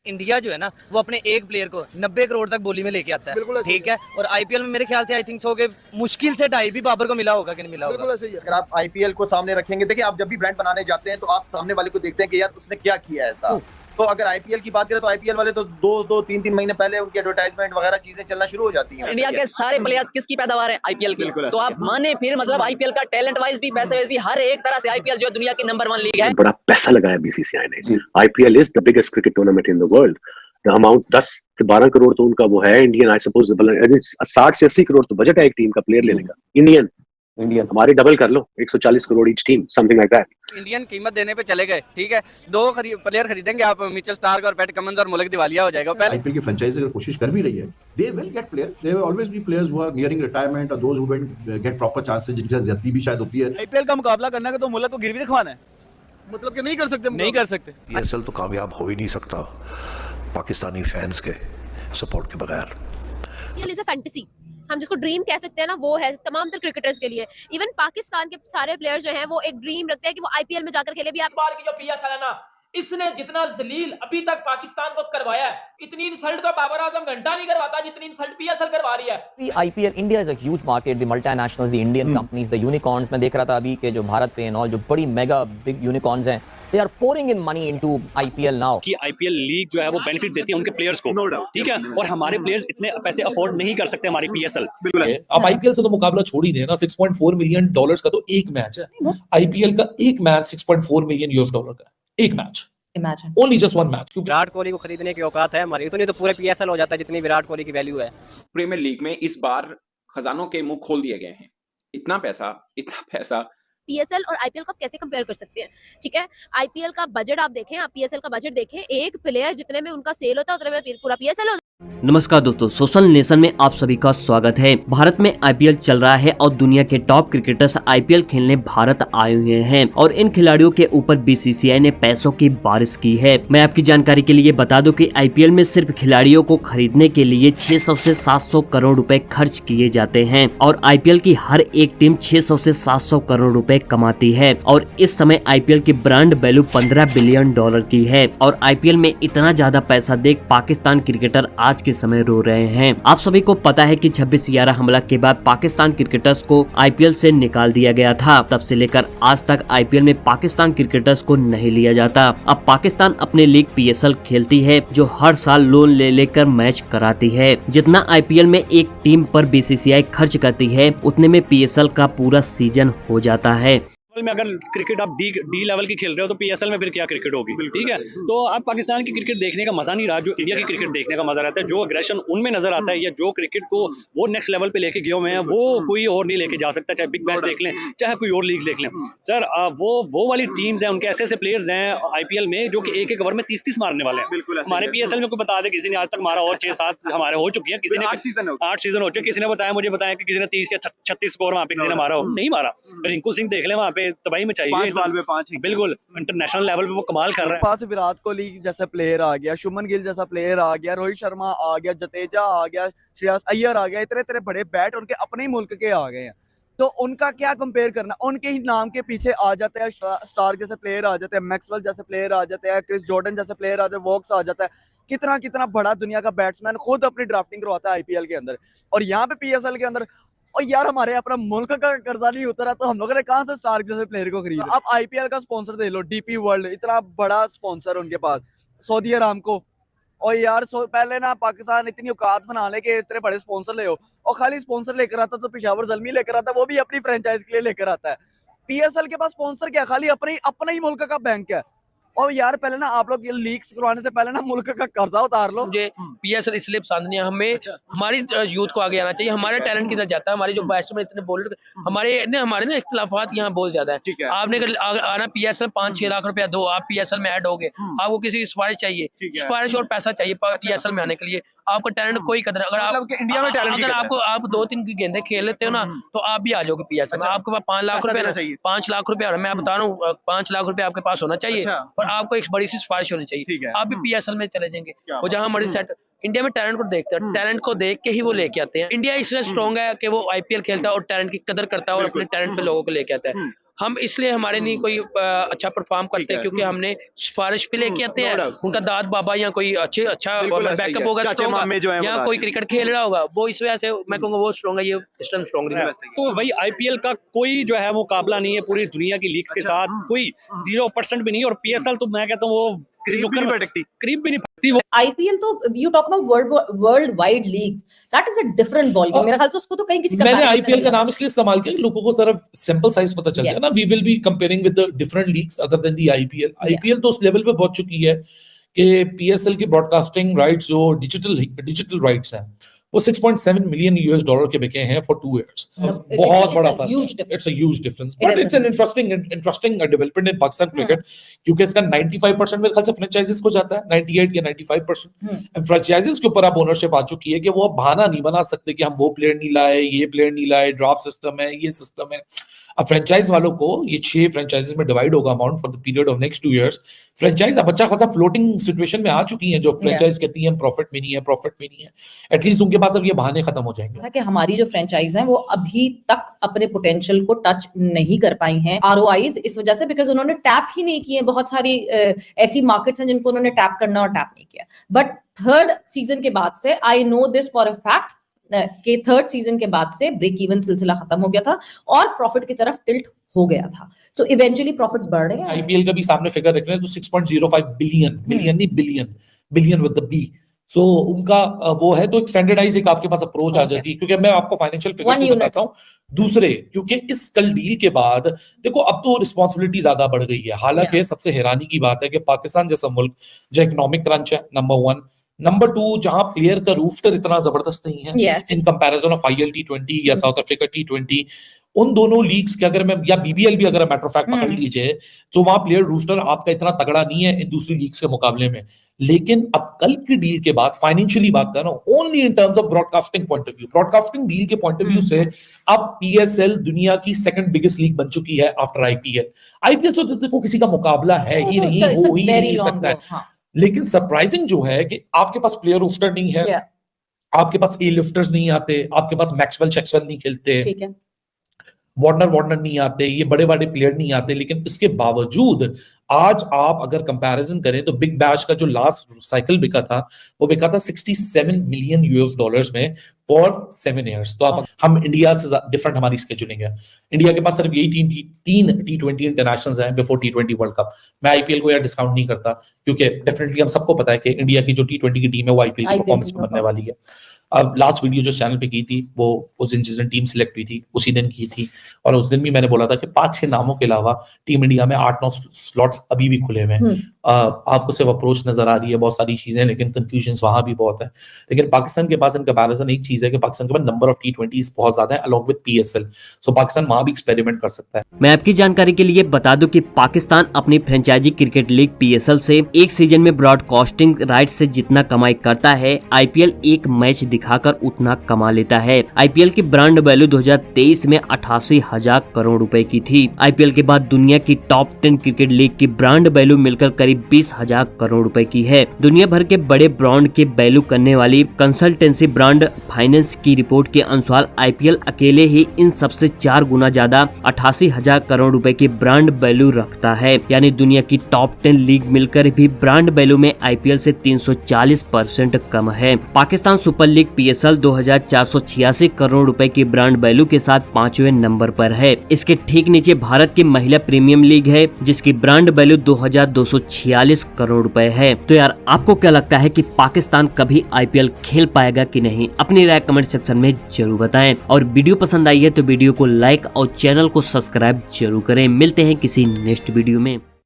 India जो है ना वो अपने एक प्लेयर को 90 करोड़ तक बोली में लेके आता है, ठीक है। और आईपीएल में मेरे ख्याल से आई थिंक सो के मुश्किल से 2.5 भी बाबर को मिला होगा कि नहीं मिला होगा। अगर आप आईपीएल को सामने रखेंगे, देखिए आप जब भी ब्रांड बनाने जाते हैं तो आप सामने वाले को देखते हैं कि यार उसने क्या किया है ऐसा। तो अगर आईपीएल की बात करें तो आईपीएल वाले तो दो तीन महीने पहले उनकी एडवर्टाइजमेंट वगैरह चीजें चलना शुरू हो जाती हैं। इंडिया के सारे प्लेयर्स किसकी पैदावार है? आईपीएल की। तो आप माने फिर मतलब आईपीएल का टैलेंट वाइज भी, पैसे वाइज भी, हर एक तरह से आईपीएल जो है दुनिया की नंबर 1 लीग है। बड़ा पैसा लगाया बीसीसीआई ने। IPL is the biggest cricket tournament in the world. The amount 10 से 12 करोड़ तो उनका वो है इंडियन, आई सपोज 60 से 80 करोड़ तो बजट है एक टीम का प्लेयर लेने का। इंडियन हमारी डबल कर लो, 140 crore each team, something like that. Indian कीमत देने पे चले गए, ठीक है। 2 प्लेयर खरीदेंगे आप, मिचेल स्टार्क और पैट कमिंस, और मुल्क दिवालिया हो जाएगा। पहले आईपीएल की फ्रेंचाइजी अगर कोशिश कर भी रही है, they will get player, there will always be players who are nearing retirement और those who don't get proper chances, जिनके साथ ज्यादती भी शायद होती है। आईपीएल का मुकाबला करना है तो मुल्क को गिरवी रखवाना है, मतलब कि नहीं कर सकते, नहीं कर सकते। पीएसएल तो कामयाब हो ही नहीं सकता पाकिस्तानी फैंस के सपोर्ट के बगैर। आईपीएल इज अ फैंटेसी, हम जिसको ड्रीम कह सकते हैं ना, वो है तमाम तर क्रिकेटर्स के लिए। इवन पाकिस्तान के सारे प्लेयर्स जो हैं वो एक ड्रीम रखते हैं कि वो आईपीएल में जाकर खेले भी। इस बार की जो पीएसएल है ना, इसने जितना जलील अभी तक पाकिस्तान को करवाया है, इतनी इंसल्ट तो बाबर आजम घंटा नहीं करवाता जितनी इंसल्ट पीएसएल करवा रही है। IPL India is a huge market, the multinationals, the Indian companies, the unicorns. मैं देख रहा था अभी के जो भारत पे और जो बड़ी मेगा बिग यूनिकॉर्न्स हैं, they are pouring in money into IPL now। कि आईपीएल लीग जो है वो बेनिफिट देती है उनके प्लेयर्स को, ठीक है, और हमारे प्लेयर्स इतने पैसे अफोर्ड नहीं कर सकते हमारी पीएसएल। अब आईपीएल से तो मुकाबला छोड़ ही देना, $6.4 मिलियन का तो एक मैच है। आईपीएल का एक मैच $6.4 मिलियन का, एक match, only just one match. Virat Kohli को खरीदने की औकात है हमारी, इतनी तो पूरे पीएसएल हो जाता है जितनी विराट कोहली की वैल्यू है। प्रीमियर लीग में इस बार खजानों के मुंह खोल दिए गए हैं। इतना पैसा पीएसएल और आईपीएल को आप कैसे कंपेयर कर सकते हैं? ठीक है, आईपीएल का बजट आप देखें, आप पीएसएल का बजट देखें, एक प्लेयर जितने में उनका सेल होता है उतने में पूरा पीएसएल होता है। नमस्कार दोस्तों, सोशल नेशन में आप सभी का स्वागत है। भारत में आईपीएल चल रहा है और दुनिया के टॉप क्रिकेटर्स आईपीएल खेलने भारत आए हुए हैं और इन खिलाड़ियों के ऊपर बीसीसीआई ने पैसों की बारिश की है। मैं आपकी जानकारी के लिए बता दूं कि आईपीएल में सिर्फ खिलाड़ियों को खरीदने के लिए 600 से 700 करोड़ रुपए खर्च किए जाते हैं और आईपीएल की हर एक टीम 600 से 700 करोड़ रुपए कमाती है और इस समय आईपीएल की ब्रांड वैल्यू $15 बिलियन की है और आईपीएल में इतना ज्यादा पैसा देख पाकिस्तान क्रिकेटर आज के समय रो रहे हैं। आप सभी को पता है कि 26/11 हमला के बाद पाकिस्तान क्रिकेटर्स को आईपीएल से निकाल दिया गया था। तब से लेकर आज तक आईपीएल में पाकिस्तान क्रिकेटर्स को नहीं लिया जाता। अब पाकिस्तान अपने लीग पीएसएल खेलती है जो हर साल लोन ले लेकर मैच कराती है। जितना आईपीएल में एक टीम पर बीसीसीआई खर्च करती है उतने में पीएसएल का पूरा सीजन हो जाता है। में अगर क्रिकेट आप डी लेवल की खेल रहे हो तो पीएसएल में फिर क्या क्रिकेट होगी, ठीक है। तो अब पाकिस्तान की क्रिकेट देखने का मजा नहीं रहा जो इंडिया की क्रिकेट देखने का मजा रहता है। जो अग्रेशन उनमें नजर आता है या जो क्रिकेट को वो नेक्स्ट लेवल पे लेके गए हुए हैं वो कोई और नहीं लेके जा सकता। चाहे बिग मैच देख लें, चाहे कोई और लीग देख लें सर, वो वाली टीम्स हैं, उनके ऐसे प्लेयर्स हैं आईपीएल में जो कि एक ओवर में 30-30 मारने वाले हैं। हमारे पीएसएल में कोई बता दे किसी ने आज तक मारा और 6-7 हमारे हो चुकी है, किसी ने 8 सीजन हो चुके, किसी ने मुझे बताया कि किसी ने 30 या 36 स्कोर वहाँ पे किसी ने मारा हो, नहीं मारा। रिंकू सिंह देख ले वहाँ पे तबाही में चाहिए, 5 बॉल में 5 बिल्कुल इंटरनेशनल लेवल पे वो कमाल कर रहा है। पास विराट कोहली जैसा प्लेयर आ गया, शुभमन गिल जैसा प्लेयर आ गया, रोहित शर्मा आ गया, जडेजा आ गया, श्रेयस अय्यर आ गया, इतने बड़े बैट उनके अपने ही मुल्क के आ गए हैं। तो उनका क्या कंपेयर करना, उनके ही नाम के पीछे आ जाते हैं स्टार्क जैसे प्लेयर आ जाते हैं, मैक्सवेल जैसे प्लेयर आ जाते हैं, क्रिस जॉर्डन जैसे प्लेयर आ जाते हैं, वोक्स आ जाता है। कितना बड़ा दुनिया का बैट्समैन खुद अपनी ड्राफ्टिंग करवाता है आईपीएल के अंदर, और यहाँ पे पीएसएल के अंदर। और यार हमारे अपना मुल्क का कर्जा नहीं उतरा तो हम लोगों ने कहां से स्टार्क जैसे प्लेयर को खरीदा। अब आईपीएल का स्पॉन्सर दे लो, डीपी वर्ल्ड, इतना बड़ा स्पॉन्सर उनके पास, सऊदी अरामको। और यार पहले ना पाकिस्तान इतनी औकात बना ले कि इतने बड़े स्पॉन्सर ले हो, और खाली स्पॉन्सर लेकर आता तो पेशावर ज़ल्मी लेकर आता, वो भी अपनी फ्रेंचाइज के लिए लेकर आता है। पीएसएल के पास स्पॉन्सर क्या, खाली अपना ही मुल्क का बैंक है। और यार पहले ना आप लोग ये लीक्स करवाने से पहले ना मुल्क का कर्जा उतार लो। मुझे पीएसएल इसलिए पसंद नहीं है, हमें हमारी यूथ को आगे आना चाहिए, हमारे टैलेंट किधर जाता है, हमारे जो बैट्समैन इतने बॉलर हमारे ना इख्तिलाफात यहाँ बहुत ज्यादा है। आपने आना पीएसएल 5-6 लाख रुपया दो, आप पीएसएल में ऐड होगे, आपको किसी की सिफारिश चाहिए, सिफारिश और पैसा चाहिए पीएसएल में आने के लिए। आपका टैलेंट कोई कदर, अगर आप इंडिया में टैलेंट, अगर आप 2-3 गेंदे खेल लेते हो ना तो आप भी आ जाओगे पीएसएल में। आपके पास 5 लाख रुपया, 5 लाख रुपया, मैं बता रहा हूँ 5 लाख रुपया आपके पास होना चाहिए और आपको एक बड़ी सी सिफारिश होनी चाहिए, आप भी पीएसएल में चले जाएंगे। वो जहाँ हमारी सेट इंडिया में टैलेंट को देखते हैं, टैलेंट को देख के ही वो लेके आते हैं। इंडिया इसलिए स्ट्रॉन्ग है कि वो आईपीएल खेलता है और टैलेंट की कदर करता है और अपने टैलेंट पे लोगों को लेके आता है। हम इसलिए हमारे नहीं कोई अच्छा परफॉर्म करते हैं क्योंकि हमने सिफारिश पे लेके आते हैं, उनका दाद बाबा या कोई अच्छा बैकअप होगा या कोई क्रिकेट खेल रहा होगा, वो इस वजह से मैं कहूँगा वो स्ट्रॉन्ग है, ये सिस्टम स्ट्रॉन्ग नहीं है। तो भाई आईपीएल का कोई जो है मुकाबला नहीं है पूरी दुनिया की लीग्स के साथ, कोई 0% भी नहीं, और पीएसएल तो मैं कहता हूँ वो करीब भी नहीं भटकती वो। आईपीएल तो you talk about world wide leagues, that is a different ball game. मेरे ख्याल से उसको तो कहीं किसी का मैंने आईपीएल का नाम इसलिए इस्तेमाल किया लोगों को सिर्फ सिंपल साइज पता चल जाए ना। We will be comparing with the different leagues other than the IPL. IPL तो उस लेवल पे पहुंच चुकी है कि पीएसएल की ब्रॉडकास्टिंग राइट्स जो डिजिटल राइट्स हैं वो $6.7 मिलियन के बिके हैं फॉर 2 years। बहुत बड़ा था, it's a huge difference, but it's an interesting development in Pakistan cricket, क्योंकि इसका 95% मेरे ख्याल से फ्रेंचाइजीज को जाता है, 98 या 95%। एंड फ्रेंचाइजीज के ऊपर अब ओनरशिप आ चुकी है कि वो अब बहाना नहीं बना सकते कि हम वो प्लेयर नहीं लाए, ये प्लेयर नहीं लाए, ड्राफ्ट सिस्टम है, ये सिस्टम है। अब फ्रेंचाइज वालों को ये 6 फ्रेंचाइजेस में डिवाइड होगा amount for the period of next 2 years। Franchise अब अच्छा खासा फ्लोटिंग सिचुएशन में आ चुकी है, जो फ्रेंचाइज कहती है प्रॉफिट में नहीं है, एटलीस्ट उनके पास अब ये बहाने खत्म हो जाएंगे कि हमारी जो फ्रेंचाइज हैं वो अभी तक अपने पोटेंशियल को टच नहीं कर पाई हैं। आरओआईज इस वजह से बिकॉज उन्होंने टैप ही नहीं किए। बहुत सारी ऐसी मार्केट्स हैं जिनको उन्होंने टैप करना और टैप नहीं किया। बट 3rd सीजन के बाद से I know this for a fact के 3rd सीजन के बाद से ब्रेक इवन सिलसिला खत्म हो गया था और प्रॉफिट की तरफ टिल्ट हो गया था। सो इवेंचुअली प्रॉफिट्स बढ़ रहे हैं। आईपीएल का भी सामने फिगर रख रहे हैं तो 6.05 बिलियन विद द बी। सो उनका वो है तो एक स्टैंडर्डाइज एक आपके पास अप्रोच आ जाती है, क्योंकि मैं आपको फाइनेंशियल फिगर्स बताता हूं। दूसरे, क्योंकि इस कल डील के बाद देखो अब तो रिस्पांसिबिलिटी ज्यादा बढ़ गई है। हालांकि सबसे हैरानी की बात है कि पाकिस्तान जैसा मुल्क जो इकोनॉमिक क्रंच है नंबर 1, नंबर 2 जहां प्लेयर का रूस्टर इतना जबरदस्त नहीं है in comparison of IL T20 या साउथ अफ्रीका T20, उन दोनों लीग्स के अगर मैं या बीबीएल भी अगर मैटर ऑफ फैक्ट पकड़ लीजिए तो वहां प्लेयर रूस्टर आपका इतना तगड़ा नहीं है इन दूसरी लीग्स के मुकाबले में। लेकिन अब कल की डील के बाद फाइनेंशियली बात कर रहा हूं, only in terms of broadcasting point of view, broadcasting deal के पॉइंट ऑफ व्यू से अब पीएसएल दुनिया की 2nd बिगेस्ट लीग बन चुकी है आफ्टर आईपीएल। आईपीएल तो देखो किसी का मुकाबला है ही नहीं, हो ही नहीं सकता है। लेकिन सरप्राइजिंग जो है कि आपके पास प्लेयर रूस्टर नहीं है, आपके पास ए लिफ्टर्स नहीं आते, आपके पास मैक्सवेल चेक्सवेल नहीं खेलते, वार्नर नहीं आते, ये बड़े बड़े प्लेयर नहीं आते। लेकिन इसके बावजूद आज आप अगर कंपैरिजन करें तो बिग बैश का जो लास्ट साइकिल बिका था वो बिका था $67 मिलियन में फॉर 7 years। तो आप हम इंडिया से डिफरेंट हमारी स्केड्यूलिंग है। इंडिया के पास सिर्फ यही 3 T20 इंटरनेशनल्स हैं बिफोर T20 वर्ल्ड कप। मैं आईपीएल को यार डिस्काउंट नहीं करता क्योंकि डेफिनेटली हम सबको पता है कि इंडिया की जो T20 की टीम है वो आईपीएल की परफॉर्मेंस में बनने वाली है। अब लास्ट वीडियो जो चैनल पे की थी वो उस दिन जिस दिन टीम सिलेक्ट हुई थी उसी दिन की थी, और उस दिन भी मैंने बोला था कि 5-6 नामों के अलावा टीम इंडिया में 8-9 स्लॉट्स अभी भी खुले हुए हैं। आपको सिर्फ अप्रोच नजर आ रही है, बहुत सारी चीजें, लेकिन कंफ्यूजन्स वहां भी बहुत है। लेकिन पाकिस्तान के पास इन कंपैरिजन एक चीज है कि पाकिस्तान के पास नंबर ऑफ T20s बहुत ज्यादा है अलॉन्ग विद पीएसएल। सो पाकिस्तान वहां भी एक्सपेरिमेंट कर सकता है। मैं आपकी जानकारी के लिए बता दूं कि पाकिस्तान अपनी फ्रेंचाइजी क्रिकेट लीग पीएसएल से एक सीजन में ब्रॉडकास्टिंग राइट से जितना कमाई करता है, आईपीएल एक मैच दिखाकर उतना कमा लेता है। आईपीएल की ब्रांड वैल्यू 2023 में 88,000 करोड़ रुपए की थी। आईपीएल के बाद दुनिया की टॉप 10 क्रिकेट लीग की ब्रांड वैल्यू मिलकर करीब 20,000 करोड़ रुपए की है। दुनिया भर के बड़े ब्रांड के वैल्यू करने वाली कंसल्टेंसी ब्रांड फाइनेंस की रिपोर्ट के अनुसार आईपीएल अकेले ही इन सबसे 4 गुना ज्यादा 88,000 करोड़ रुपए की ब्रांड वैल्यू रखता है। यानी दुनिया की टॉप 10 लीग मिलकर भी ब्रांड वैल्यू में आईपीएल से 340% कम है। Pakistan super league PSL 2,486 crore रुपए की ब्रांड वैल्यू के साथ 5वें नंबर पर है। इसके ठीक नीचे भारत की महिला प्रीमियम लीग है जिसकी ब्रांड वैल्यू 2,246 करोड़ रुपए है। तो यार आपको क्या लगता है कि पाकिस्तान कभी आईपीएल खेल पाएगा कि नहीं? अपनी राय कमेंट सेक्शन में जरूर बताएं, और वीडियो पसंद आई है तो वीडियो को लाइक और चैनल को सब्सक्राइब जरूर करें। मिलते हैं किसी नेक्स्ट वीडियो में।